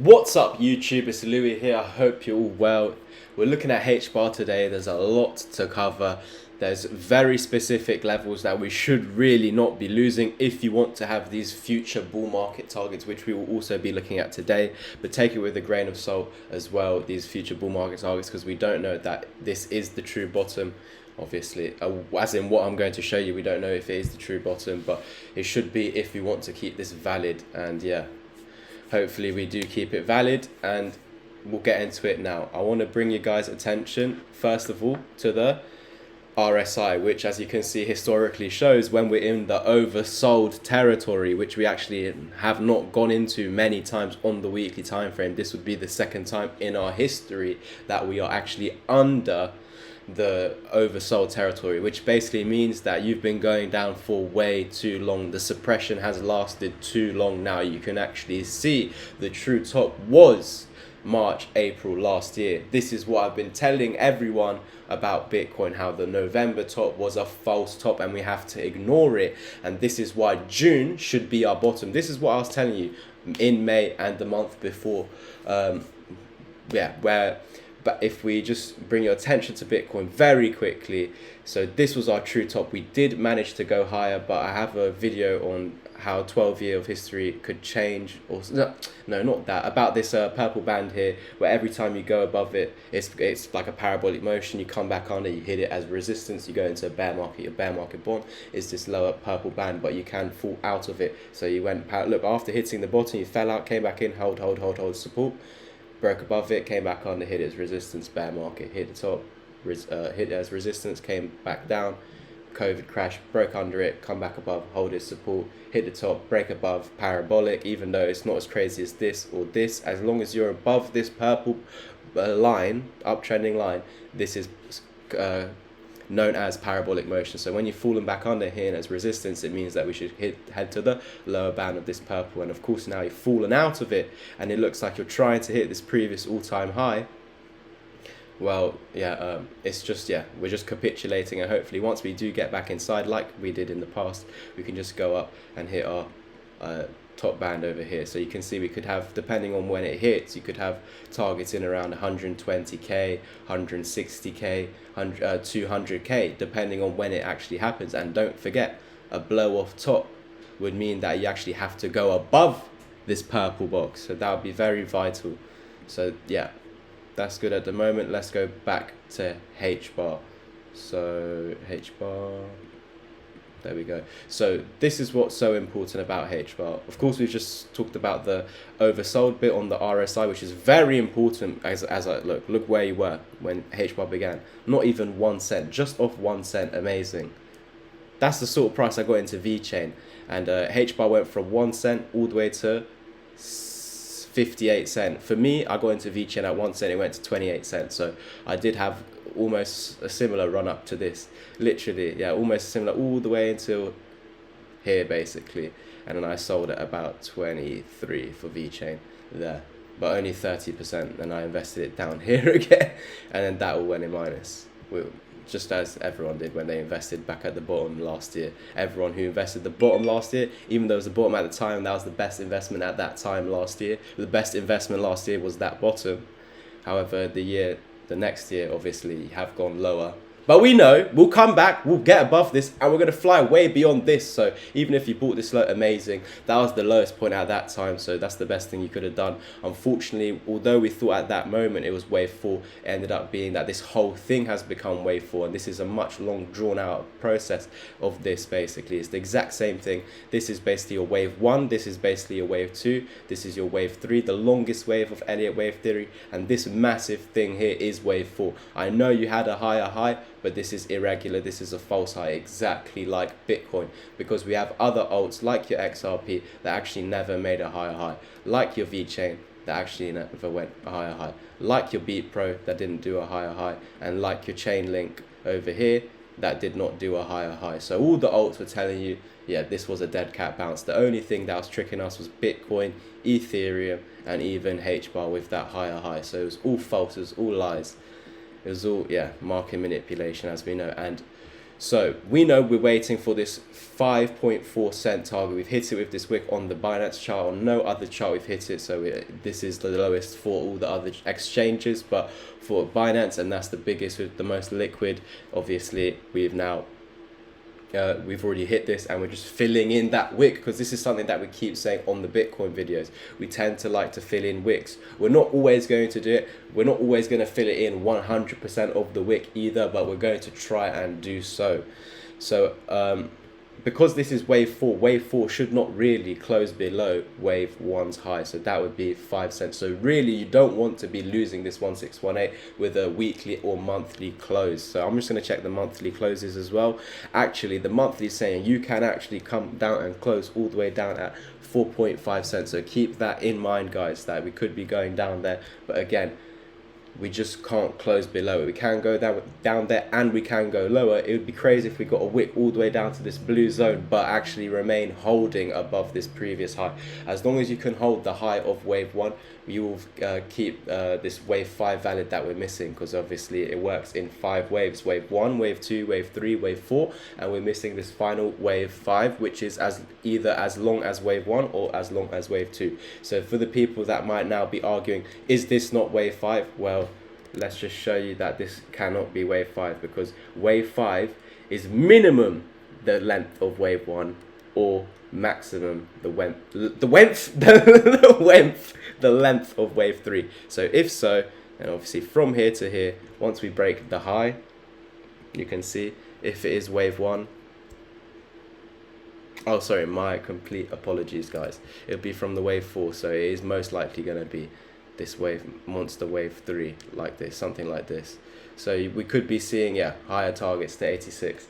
What's up YouTube, it's Louis here, I hope you're all well. We're looking at Hbar today. There's a lot to cover. There's very specific levels that we should really not be losing if you want to have these future bull market targets, which we will also be looking at today. But take it with a grain of salt as well, these future bull market targets, because we don't know that this is the true bottom. Obviously, as in what I'm going to show you, we don't know if it is the true bottom, but it should be if we want to keep this valid. And yeah, hopefully we do keep it valid, and we'll get into it now. I want to bring you guys attention first of all to the RSI, which as you can see historically shows when we're in the oversold territory, which we actually have not gone into many times on the weekly time frame. This would be the second time in our history that we are actually under the oversold territory, which basically means that you've been going down for way too long. The suppression has lasted too long now. You can actually see the true top was March, April last year. This is what I've been telling everyone about Bitcoin, how the November top was a false top and we have to ignore it, and this is why June should be our bottom. This is what I was telling you in May and the month before. But if we just bring your attention to Bitcoin very quickly, so this was our true top. We did manage to go higher, but I have a video on how 12 years of history could change, or no, not that, about this purple band here, where every time you go above it, it's like a parabolic motion. You come back under, you hit it as resistance, you go into a bear market. Your bear market bond is this lower purple band, but you can fall out of it. So you went, look, after hitting the bottom, you fell out, came back in, hold support, broke above it, came back under, hit it as resistance, bear market, hit the top, hit it as resistance, came back down, COVID crash, broke under it, come back above, hold its support, hit the top, break above, parabolic. Even though it's not as crazy as this or this, as long as you're above this purple line, uptrending line, this is known as parabolic motion. So when you've fallen back under here as resistance, it means that we should head to the lower band of this purple. And of course now you've fallen out of it and it looks like you're trying to hit this previous all-time high. Well, yeah, it's just, yeah, we're just capitulating, and hopefully once we do get back inside like we did in the past, we can just go up and hit our top band over here. So you can see we could have, depending on when it hits, you could have targets in around 120k, 160k, 200k, depending on when it actually happens. And don't forget, a blow off top would mean that you actually have to go above this purple box, so that would be very vital. So yeah, that's good at the moment. Let's go back to Hbar. So Hbar, there we go. So this is what's so important about Hbar. Of course, we've just talked about the oversold bit on the RSI, which is very important. As I look where you were when Hbar began. Not even 1 cent, just off 1 cent. Amazing. That's the sort of price I got into VeChain, and Hbar went from 1 cent all the way to 58 cents. For me, I got into VeChain at 1 cent, it went to 28 cents. So I did have almost a similar run up to this. Literally, yeah, almost similar all the way until here basically. And then I sold at about 23 for VeChain there, but only 30%. And I invested it down here again, and then that all went in minus. Just as everyone did when they invested back at the bottom last year. Everyone who invested the bottom last year, even though it was the bottom at the time, that was the best investment at that time last year. The best investment last year was that bottom. However, the next year, obviously, you have gone lower. But we know we'll come back, we'll get above this, and we're going to fly way beyond this. So even if you bought this low, amazing. That was the lowest point at that time, so that's the best thing you could have done. Unfortunately, although we thought at that moment it was wave 4, it ended up being that this whole thing has become wave 4, and this is a much long drawn out process of this basically. It's the exact same thing. This is basically your wave 1, this is basically your wave 2, this is your wave 3, the longest wave of Elliott wave theory, and this massive thing here is wave 4. I know you had a higher high, but this is irregular, this is a false high, exactly like Bitcoin, because we have other alts like your XRP that actually never made a higher high, like your VeChain that actually never went a higher high, like your Beat Pro that didn't do a higher high, and like your Chainlink over here that did not do a higher high. So all the alts were telling you, yeah, this was a dead cat bounce. The only thing that was tricking us was Bitcoin, Ethereum, and even Hbar with that higher high. So it was all false, it was all lies. It was all, yeah, market manipulation, as we know. And So we know we're waiting for this 5.4 cent target. We've hit it with this wick on the Binance chart. On no other chart we've hit it. So this is the lowest for all the other exchanges, but for Binance, and that's the biggest with the most liquid, obviously we've already hit this, and we're just filling in that wick, because this is something that we keep saying on the Bitcoin videos. We tend to like to fill in wicks. We're not always going to do it. We're not always going to fill it in 100% of the wick either, but we're going to try and do so. So because this is wave 4 should not really close below wave 1's high, so that would be 5 cents. So really you don't want to be losing this 1618 with a weekly or monthly close. So I'm just going to check the monthly closes as well. Actually, the monthly is saying you can actually come down and close all the way down at 4.5 cents. So keep that in mind, guys, that we could be going down there, but again, we just can't close below it. We can go down there, and we can go lower. It would be crazy if we got a wick all the way down to this blue zone, but actually remain holding above this previous high. As long as you can hold the high of wave 1, you will keep this wave 5 valid that we're missing, because obviously it works in 5 waves: wave 1, wave 2, wave 3, wave 4, and we're missing this final wave 5, which is either as long as wave 1 or as long as wave 2. So for the people that might now be arguing, is this not wave 5? Well, let's just show you that this cannot be wave 5, because wave 5 is minimum the length of wave 1, or maximum the length of wave 3. So if so, and obviously from here to here, once we break the high, you can see if it is wave 1. Oh, sorry, my complete apologies, guys. It'll be from the wave 4, so it is most likely going to be this wave, monster wave 3, like this, something like this. So we could be seeing, yeah, higher targets to 86.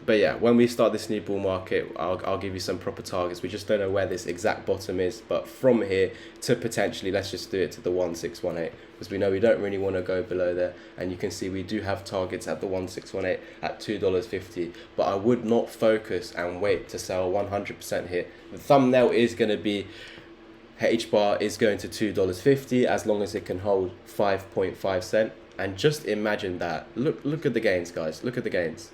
But yeah, when we start this new bull market, I'll give you some proper targets. We just don't know where this exact bottom is, but from here to potentially, let's just do it to the 1618, because we know we don't really want to go below there. And you can see we do have targets at the 1618 at $2.50, but I would not focus and wait to sell 100% here. The thumbnail is going to be Hbar is going to $2.50 as long as it can hold 5.5 cent. And just imagine that. Look at the gains, guys. Look at the gains.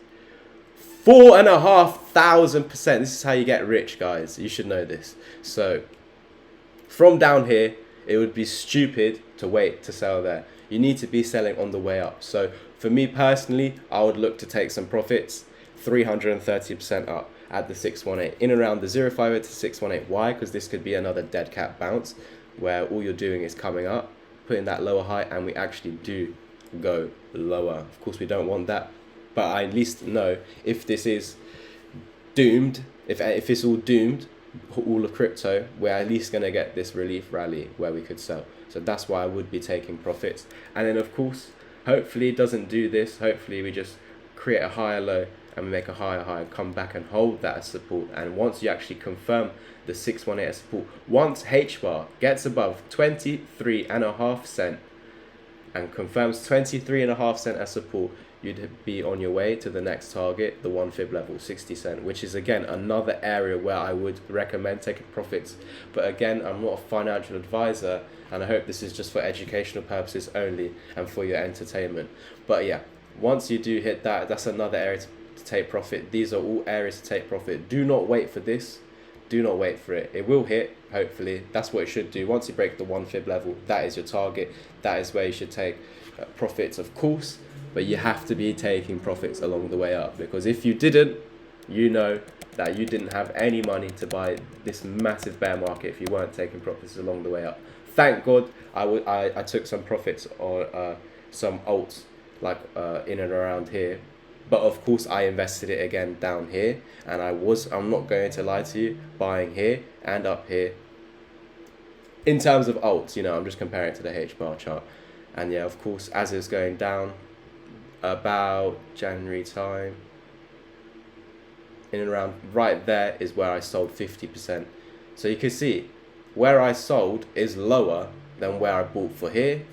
4,500%. This is how you get rich, guys. You should know this. So from down here, it would be stupid to wait to sell there. You need to be selling on the way up. So for me personally, I would look to take some profits, 330% up at the 618, in around the 058 to 618. Why? Because this could be another dead cat bounce, where all you're doing is coming up, putting that lower high, and we actually do go lower. Of course, we don't want that, but I at least know if this is doomed, if it's all doomed, all of crypto, we're at least going to get this relief rally where we could sell. So that's why I would be taking profits. And then of course, hopefully it doesn't do this. Hopefully we just create a higher low and we make a higher high, come back and hold that as support. And once you actually confirm the 618 as support, once Hbar gets above 23.5 cent and confirms 23.5 cent as support, you'd be on your way to the next target, the 1 fib level, 60 cent, which is again another area where I would recommend taking profits. But again, I'm not a financial advisor, and I hope this is just for educational purposes only and for your entertainment. But yeah, once you do hit that, that's another area to take profit. These are all areas to take profit. Do not wait for this. Do not wait for it. It will hit, hopefully. That's what it should do. Once you break the 1 fib level, that is your target. That is where you should take profits, of course. But you have to be taking profits along the way up, because if you didn't, you know that you didn't have any money to buy this massive bear market if you weren't taking profits along the way up. Thank God I took some profits on some alts, like in and around here. But of course I invested it again down here, and I'm not going to lie to you, buying here and up here. In terms of alts, you know, I'm just comparing it to the Hbar chart. And yeah, of course, as it's going down, about January time, in and around right there is where I sold 50%. So you can see where I sold is lower than where I bought for here,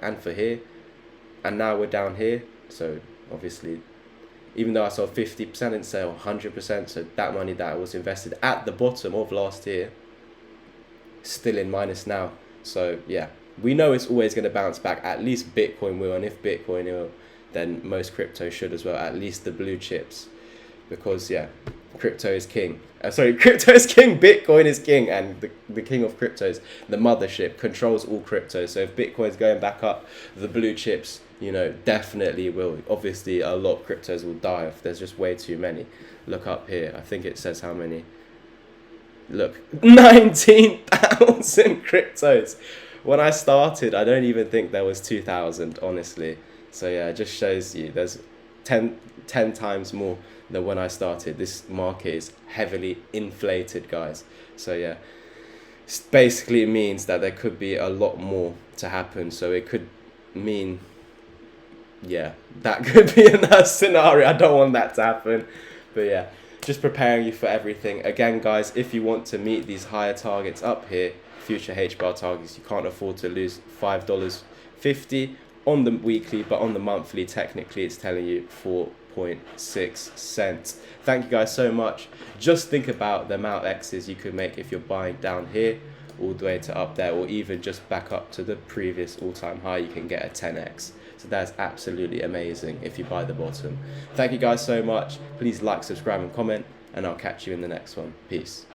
and for here. And now we're down here. So obviously, even though I sold 50%, I didn't sell 100%. So that money that was invested at the bottom of last year, still in minus now. So yeah, we know it's always going to bounce back. At least Bitcoin will, and if Bitcoin will, then most crypto should as well, at least the blue chips, because yeah, crypto is king. Crypto is king, Bitcoin is king, and the king of cryptos, the mothership, controls all crypto. So if Bitcoin's going back up, the blue chips, you know, definitely will. Obviously, a lot of cryptos will die if there's just way too many. Look up here. I think it says how many. Look, 19,000 cryptos. When I started, I don't even think there was 2,000, honestly. So yeah, it just shows you there's 10 times more than when I started. This market is heavily inflated, guys. So yeah, it basically means that there could be a lot more to happen. So it could mean, yeah, that could be another scenario. I don't want that to happen. But yeah, just preparing you for everything. Again, guys, if you want to meet these higher targets up here, future Hbar targets, you can't afford to lose $5.50 on the weekly, but on the monthly, technically, it's telling you 4.6 cents. Thank you guys so much. Just think about the amount of X's you could make if you're buying down here all the way to up there, or even just back up to the previous all-time high. You can get a 10x. So that's absolutely amazing if you buy the bottom. Thank you guys so much. Please like, subscribe, and comment, and I'll catch you in the next one. Peace.